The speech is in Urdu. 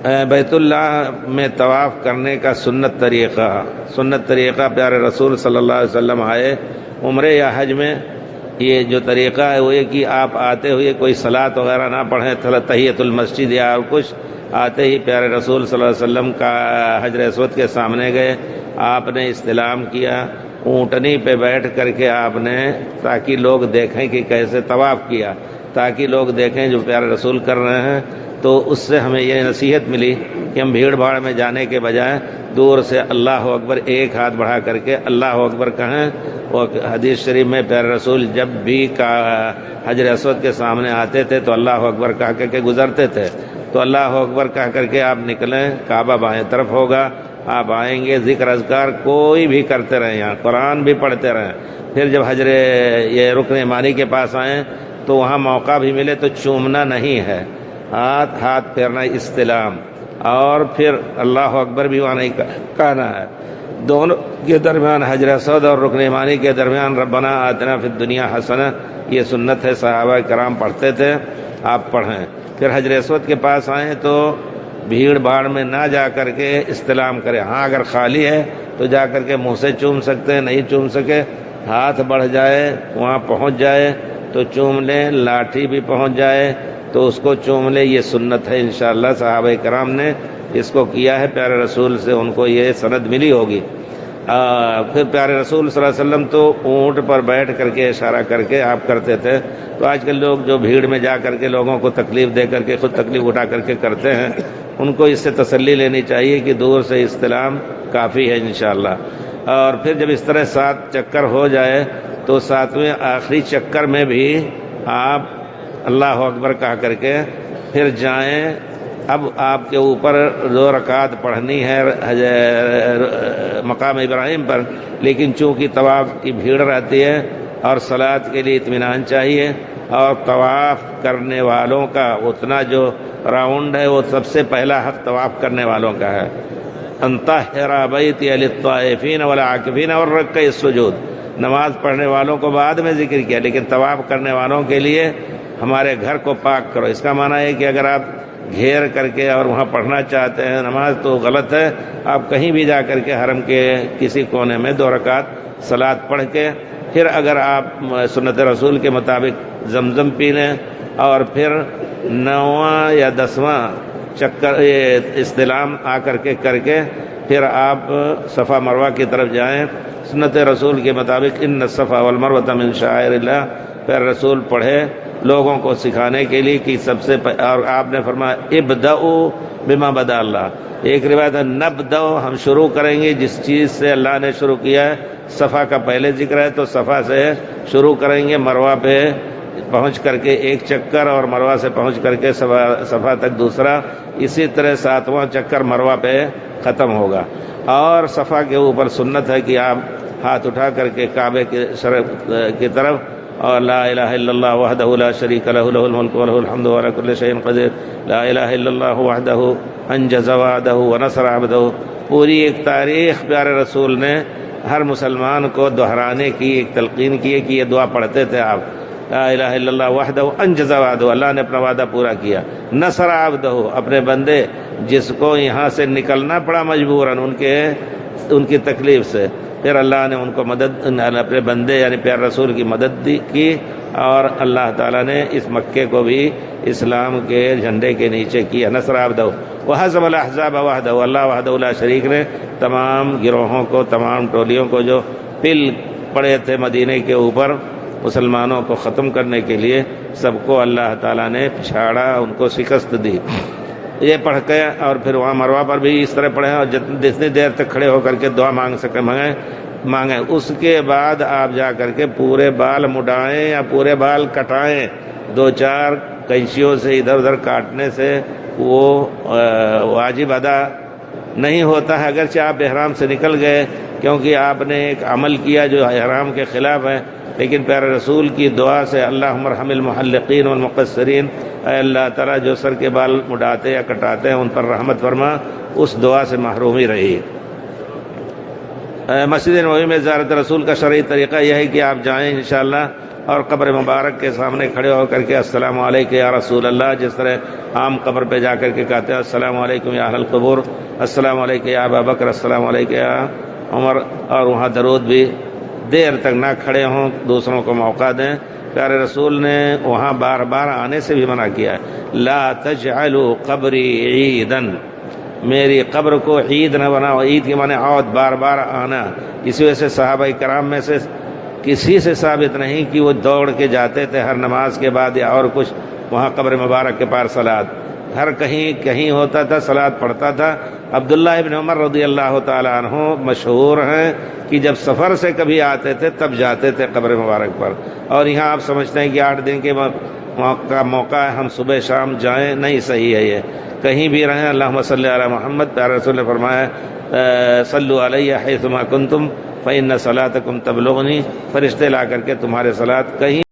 بیت اللہ میں طواف کرنے کا سنت طریقہ پیارے رسول صلی اللہ علیہ وسلم آئے عمرے یا حج میں، یہ جو طریقہ ہے وہ یہ کہ آپ آتے ہوئے کوئی صلاۃ وغیرہ نہ پڑھیں، تحیۃ المسجد یا اور کچھ، آتے ہی پیارے رسول صلی اللہ علیہ وسلم کا حجر اسود کے سامنے گئے، آپ نے استلام کیا، اونٹنی پہ بیٹھ کر کے آپ نے، تاکہ لوگ دیکھیں کہ کیسے طواف کیا، تاکہ لوگ دیکھیں جو پیارے رسول کر رہے ہیں۔ تو اس سے ہمیں یہ نصیحت ملی کہ ہم بھیڑ بھاڑ میں جانے کے بجائے دور سے اللہ اکبر ایک ہاتھ بڑھا کر کے اللہ اکبر کہیں۔ اور حدیث شریف میں پیارے رسول جب بھی حجر اسود کے سامنے آتے تھے تو اللہ اکبر کہہ کر کے گزرتے تھے، تو اللہ اکبر کہہ کر کے آپ نکلیں، کعبہ بائیں طرف ہوگا، آپ آئیں گے، ذکر اذکار کوئی بھی کرتے رہیں، یہاں قرآن بھی پڑھتے رہیں۔ پھر جب یہ رکن یمانی کے پاس آئیں تو وہاں موقع بھی ملے تو چومنا نہیں ہے، ہاتھ پھیرنا، استلام، اور پھر اللہ اکبر بھی وہاں نہیں کہنا ہے۔ دونوں کے درمیان، حجر اسود اور رکن یمانی کے درمیان ربنا آتنا فی الدنیا حسنہ، یہ سنت ہے، صحابہ کرام پڑھتے تھے، آپ پڑھیں۔ پھر حجر اسود کے پاس آئیں تو بھیڑ بھاڑ میں نہ جا کر کے استلام کریں، ہاں اگر خالی ہے تو جا کر کے منہ سے چوم سکتے ہیں، نہیں چوم سکے ہاتھ بڑھ جائے، وہاں پہنچ جائے تو چوم لیں، لاٹھی بھی پہنچ جائے تو اس کو چوم لیں، یہ سنت ہے انشاءاللہ۔ صحابہ کرام نے اس کو کیا ہے، پیارے رسول سے ان کو یہ سند ملی ہوگی۔ پھر پیارے رسول صلی اللہ علیہ وسلم تو اونٹ پر بیٹھ کر کے اشارہ کر کے آپ کرتے تھے، تو آج کل لوگ جو بھیڑ میں جا کر کے لوگوں کو تکلیف دے کر کے خود تکلیف اٹھا کر کے کرتے ہیں، ان کو اس سے تسلی لینی چاہیے کہ دور سے استلام کافی ہے انشاءاللہ۔ اور پھر جب اس طرح 7 چکر ہو جائے تو 7ویں آخری چکر میں بھی آپ اللہ اکبر کہہ کر کے پھر جائیں۔ اب آپ کے اوپر 2 رکعت پڑھنی ہے مقام ابراہیم پر، لیکن چونکہ طواف کی بھیڑ رہتی ہے اور صلاۃ کے لیے اطمینان چاہیے، اور طواف کرنے والوں کا اتنا جو راؤنڈ ہے وہ سب سے پہلا حق طواف کرنے والوں کا ہے۔ ان طہر بیتی للطائفین والعاکفین والرکع السجود، نماز پڑھنے والوں کو بعد میں ذکر کیا، لیکن طواف کرنے والوں کے لیے ہمارے گھر کو پاک کرو۔ اس کا معنی ہے کہ اگر آپ گھیر کر کے اور وہاں پڑھنا چاہتے ہیں نماز تو غلط ہے، آپ کہیں بھی جا کر کے حرم کے کسی کونے میں 2 رکعت صلاۃ پڑھ کے، پھر اگر آپ سنت رسول کے مطابق زمزم پی لیں، اور پھر 9واں یا 10واں چکر استلام آ کر کے پھر آپ صفا مروہ کی طرف جائیں، سنت رسول کے مطابق ان الصفا والمروۃ من شعائر اللہ، پھر رسول پڑھے لوگوں کو سکھانے کے لیے کہ سب سے اور آپ نے فرمایا ابدؤوا بما بدا اللہ، ایک روایت ہے نبدأ، ہم شروع کریں گے جس چیز سے اللہ نے شروع کیا ہے۔ صفا کا پہلے ذکر ہے تو صفا سے شروع کریں گے، مروہ پہ پہنچ کر کے 1 چکر، اور مروہ سے پہنچ کر کے صفا تک دوسرا، اسی طرح 7واں چکر مروہ پہ ختم ہوگا۔ اور صفا کے اوپر سنت ہے کہ آپ ہاتھ اٹھا کر کے کعبے کی طرف، اور لا الہ الا اللہ وحدہ لا شریک لہ لہ الملک ولہ الحمد وعلی کل شیء قدیر، لا الہ الا اللہ وحدہ انجز وعدہ ونصر عبدہ، پوری ایک تاریخ پیارے رسول نے ہر مسلمان کو دہرانے کی ایک تلقین کی ہے کہ یہ دعا پڑھتے تھے آپ، لا الہ الا اللہ وحدہ انجز وعدہ، اللہ نے اپنا وعدہ پورا کیا، نصر عبدہ، اپنے بندے جس کو یہاں سے نکلنا پڑا مجبوراً ان کی تکلیف سے، پھر اللہ نے ان کو مدد، اپنے بندے یعنی پیارے رسول کی مدد کی، اور اللہ تعالیٰ نے اس مکے کو بھی اسلام کے جھنڈے کے نیچے کیا، نصر عبدہ وہزم الاحزاب وحدہ، اللہ وحدہ لا شریک نے تمام گروہوں کو، تمام ٹولیوں کو جو پل پڑے تھے مدینے کے اوپر مسلمانوں کو ختم کرنے کے لیے، سب کو اللہ تعالیٰ نے پچھاڑا، ان کو شکست دی۔ یہ پڑھ کے اور پھر وہاں مروہ پر بھی اس طرح پڑھیں، اور جتنی دیر تک کھڑے ہو کر کے دعا مانگ سکیں مانگیں۔ اس کے بعد آپ جا کر کے پورے بال مڈائیں یا پورے بال کٹائیں، 2-4 کینچیوں سے ادھر ادھر کاٹنے سے وہ واجب ادا نہیں ہوتا ہے، اگرچہ آپ احرام سے نکل گئے، کیونکہ آپ نے ایک عمل کیا جو احرام کے خلاف ہے، لیکن پیارے رسول کی دعا سے اللہم ارحم المحلقین والمقصرین، اے اللہ تعالیٰ جو سر کے بال مڈاتے یا کٹاتے ہیں ان پر رحمت فرما، اس دعا سے محرومی رہی۔ مسجد نبوی میں زیارت رسول کا شرعی طریقہ یہ ہے کہ آپ جائیں انشاءاللہ اور قبر مبارک کے سامنے کھڑے ہو کر کے السلام علیکم یا رسول اللہ، جس طرح عام قبر پہ جا کر کے کہتے ہیں السلام علیکم یا اہل القبور، السلام علیکم یا ابا بکر، السلام علیکم یا عمر، اور وہاں درود بھی دیر تک نہ کھڑے ہوں، دوسروں کو موقع دیں۔ پیارے رسول نے وہاں بار بار آنے سے بھی منع کیا ہے، لا تجعلوا قبری عیدا، میری قبر کو عید نہ بناؤ۔ عید کی معنی عود، بار بار آنا۔ اسی وجہ سے صحابہ کرام میں سے کسی سے ثابت نہیں کہ وہ دوڑ کے جاتے تھے ہر نماز کے بعد یا اور کچھ وہاں قبر مبارک کے پاس صلات، ہر کہیں ہوتا تھا، صلات پڑھتا تھا۔ عبداللہ ابن عمر رضی اللہ تعالیٰ عنہ مشہور ہیں کہ جب سفر سے کبھی آتے تھے تب جاتے تھے قبر مبارک پر، اور یہاں آپ سمجھتے ہیں کہ 8 دن کے موقع ہے ہم صبح شام جائیں، نہیں صحیح ہے یہ، کہیں بھی رہیں۔ اللہم صلی علی محمد، پیارے رسول نے فرمایا صلوا علی حیثما کنتم فإن صلاتکم تبلغنی، فرشتے لا کر کے تمہارے صلات کہیں